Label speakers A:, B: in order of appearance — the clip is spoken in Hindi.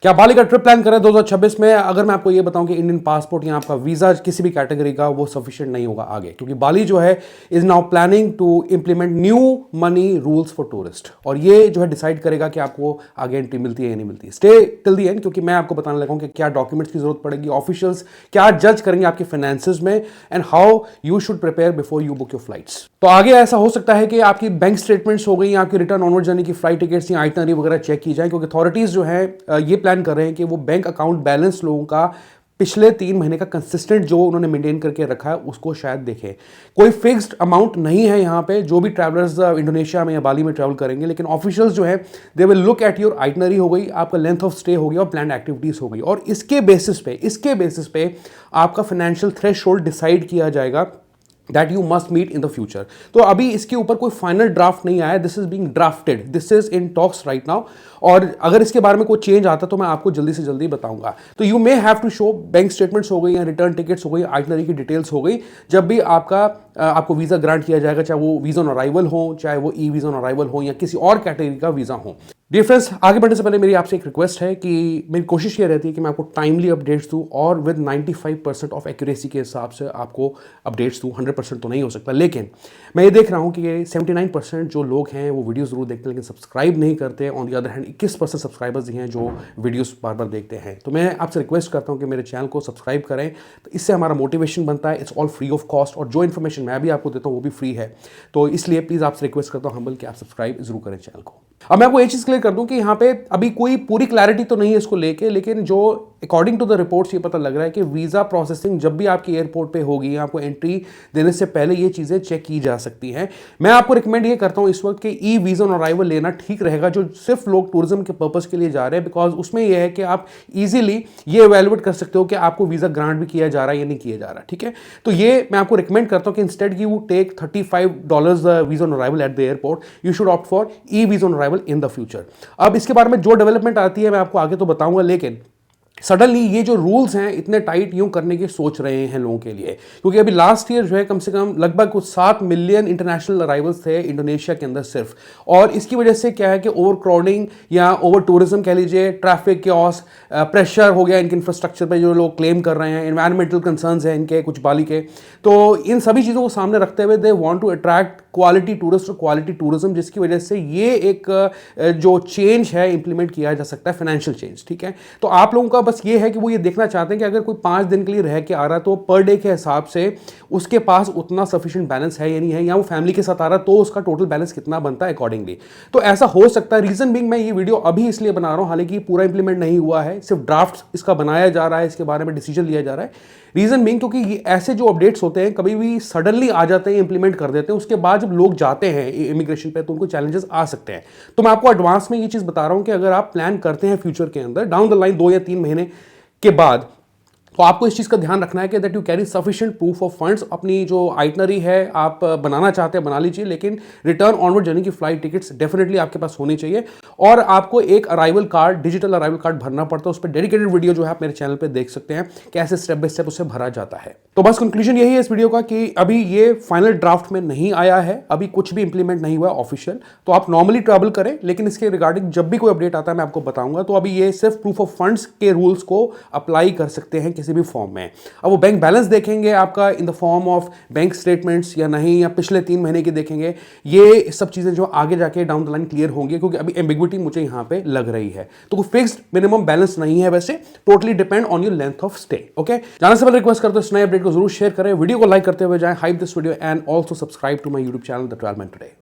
A: क्या बाली का ट्रिप प्लान करें 2026 में? अगर मैं आपको ये बताऊं कि इंडियन पासपोर्ट या आपका वीजा किसी भी कैटेगरी का वो सफिशिएंट नहीं होगा आगे, क्योंकि बाली जो है is now planning to implement new money rules for tourist, और ये जो है डिसाइड करेगा कि आपको आगे एंट्री मिलती है या नहीं मिलती। स्टे टिल द एंड, क्योंकि मैं आपको बताने लगा हूं कि क्या डॉक्यूमेंट्स की जरूरत पड़ेगी, ऑफिशियल्स क्या जज करेंगे आपके फाइनेंसेस में, and how you should prepare before you book your flights. तो आगे ऐसा हो सकता है कि आपकी बैंक स्टेटमेंट्स हो गई, आपकी रिटर्न ऑनवर्ड जर्नी की फ्लाइट टिकट्स या आइटनरी वगैरह चेक की जाए, क्योंकि अथॉरिटीज जो है ये प्लान कर रहे हैं कि वो बैंक अकाउंट बैलेंस लोगों का पिछले 3 महीने का कंसिस्टेंट जो उन्होंने मेंटेन करके रखा है उसको शायद देखें। कोई फिक्स्ड अमाउंट नहीं है यहाँ पे जो भी ट्रैवलर्स इंडोनेशिया में या बाली में ट्रैवल करेंगे, लेकिन ऑफिशियल्स जो है they will look at your itinerary हो गई, आपका लेंथ ऑफ स्टे हो गया और प्लान एक्टिविटीज हो गई, और इसके बेसिस पे आपका फाइनेंशियल थ्रेशोल्ड डिसाइड किया जाएगा that you must meet in the future. तो अभी इसके ऊपर कोई फाइनल ड्राफ्ट नहीं आया, this is being drafted, this is in talks right now, और अगर इसके बारे में कोई चेंज आता तो मैं आपको जल्दी से जल्दी बताऊंगा। तो you may have to show bank statements हो गई या रिटर्न टिकट्स हो गई, आइटनरी की डिटेल्स हो गई, जब भी आपको वीजा ग्रांट किया जाएगा, चाहे वो वीजा ऑन अराइवल हो, चाहे वो ई वीजा ऑन अराइवल हो या किसी और कैटेगरी का वीजा हो। डियर फ्रेंड्स, आगे बढ़ने से पहले मेरी आपसे एक रिक्वेस्ट है कि मेरी कोशिश ये रहती है कि मैं आपको टाइमली अपडेट्स दूं और विद 95% ऑफ एक्यूरेसी के हिसाब से आपको अपडेट्स दूं। 100% तो नहीं हो सकता, लेकिन मैं ये देख रहा हूं कि ये 79% जो लोग हैं वो वीडियोस जरूर देखते हैं लेकिन सब्सक्राइब नहीं करते। On the other hand 21% subscribers ही हैं जो वीडियोस बार बार देखते हैं। तो मैं आपसे रिक्वेस्ट करता हूं कि मेरे चैनल को सब्सक्राइब करें, तो इससे हमारा मोटिवेशन बनता है। It's all free of cost, और जो इन्फॉर्मेशन मैं भी आपको देता हूँ वो भी फ्री है। तो इसलिए प्लीज़ आपसे रिक्वेस्ट करता हूँ हम्बल कि आप सब्सक्राइब जरूर करें चैनल को। अब मैं आपको ये चीज़ क्लियर कर दूं कि यहाँ पे अभी कोई पूरी क्लैरिटी तो नहीं है इसको लेके, लेकिन जो अकॉर्डिंग टू द रिपोर्ट्स ये पता लग रहा है कि वीज़ा प्रोसेसिंग जब भी आपकी एयरपोर्ट पे होगी, आपको एंट्री देने से पहले ये चीज़ें चेक की जा सकती हैं। मैं आपको रिकमेंड ये करता हूँ इस वक्त कि ई वीज़ा ऑन अराइवल लेना ठीक रहेगा, जो सिर्फ लोग टूरिज्म के पर्पज़ के लिए जा रहे हैं, बिकॉज उसमें यह है कि आप इजीली ये इवेलुएट कर सकते हो कि आपको वीज़ा ग्रांट भी किया जा रहा है या नहीं किया जा रहा, ठीक है। तो ये मैं आपको रिकमेंड करता हूँ कि instead you take $35 visa on arrival at the airport, you should opt for e visa on arrival in the future. अब इसके बारे में जो डेवलपमेंट आती है मैं आपको आगे तो बताऊंगा, लेकिन सडनली ये जो रूल्स हैं इतने टाइट यूं करने की सोच रहे हैं लोगों के लिए, क्योंकि अभी लास्ट ईयर जो है कम से कम लगभग कुछ 7 मिलियन इंटरनेशनल अराइवल्स थे इंडोनेशिया के अंदर सिर्फ, और इसकी वजह से क्या है कि ओवर क्राउडिंग या ओवर टूरिज्म कह लीजिए, ट्रैफिक क्योस, प्रेशर हो गया इनके इंफ्रास्ट्रक्चर पे जो लोग क्लेम कर रहे हैं, एनवायरमेंटल कंसर्न्स हैं इनके कुछ बाली के। तो इन सभी चीज़ों को सामने रखते हुए they want to attract quality tourist और क्वालिटी टूरिज्म, जिसकी वजह से ये एक जो चेंज है इंप्लीमेंट किया जा सकता है, फाइनेंशियल चेंज, ठीक है। तो आप लोगों का बस ये है कि वो ये देखना चाहते हैं कि अगर कोई 5 दिन के लिए रह के आ रहा है तो पर डे के हिसाब से उसके पास उतना सफिशिएंट बैलेंस है या नहीं है, या वो फैमिली के साथ आ रहा है तो उसका टोटल बैलेंस कितना बनता है अकॉर्डिंगली। तो ऐसा हो सकता है। रीजन बिंग मैं ये वीडियो अभी इसलिए बना रहा हूं, हालांकि पूरा इंप्लीमेंट नहीं हुआ है, सिर्फ ड्राफ्ट इसका बनाया जा रहा है, इसके बारे में डिसीजन लिया जा रहा है। रीजन बिंग क्योंकि ये ऐसे जो अपडेट्स होते हैं कभी भी सडनली आ जाते हैं, इंप्लीमेंट कर देते हैं, उसके बाद जब लोग जाते हैं इमिग्रेशन पे तो उनको चैलेंजेस आ सकते हैं। तो मैं आपको एडवांस में ये चीज बता रहा हूं कि अगर आप प्लान करते हैं फ्यूचर के अंदर डाउन द लाइन 2 या 3 महीने के बाद, तो आपको इस चीज़ का ध्यान रखना है कि that you carry sufficient proof of funds. अपनी जो आइटनरी है आप बनाना चाहते हैं बना लीजिए, लेकिन रिटर्न ऑनवर्ड जर्नी की फ्लाइट टिकट्स डेफिनेटली आपके पास होनी चाहिए, और आपको एक arrival card, digital arrival card भरना पड़ता है। उस पर डेडिकेटेड वीडियो जो है आप मेरे चैनल पे देख सकते हैं कैसे स्टेप बाय स्टेप उसे भरा जाता है। तो बस कंक्लूजन यही है इस वीडियो का कि अभी ये फाइनल ड्राफ्ट में नहीं आया है, अभी कुछ भी इंप्लीमेंट नहीं हुआ ऑफिशियल, तो आप नॉर्मली ट्रैवल करें, लेकिन इसके रिगार्डिंग जब भी कोई अपडेट आता है मैं आपको बताऊंगा। तो अभी ये सिर्फ प्रूफ ऑफ फंड्स के रूल्स को अप्लाई कर सकते हैं किसी भी फॉर्म में। अब वो बैंक बैलेंस देखेंगे आपका in the form of bank statements या नहीं, या पिछले 3 महीने के देखेंगे, ये सब चीजें जो आगे जाके डाउन द लाइन क्लियर होंगी, क्योंकि अभी एम्बिग्विटी मुझे यहां पे लग रही है। तो कोई फिक्स्ड मिनिमम बैलेंस नहीं है, वैसे totally depend on your length of stay. Okay, जाने से पहले रिक्वेस्ट करते हो इस नए अपडेट को जरूर शेयर करें, वीडियो को लाइक करते हुए जाएं, hype this video and also subscribe to my YouTube channel the travel man today.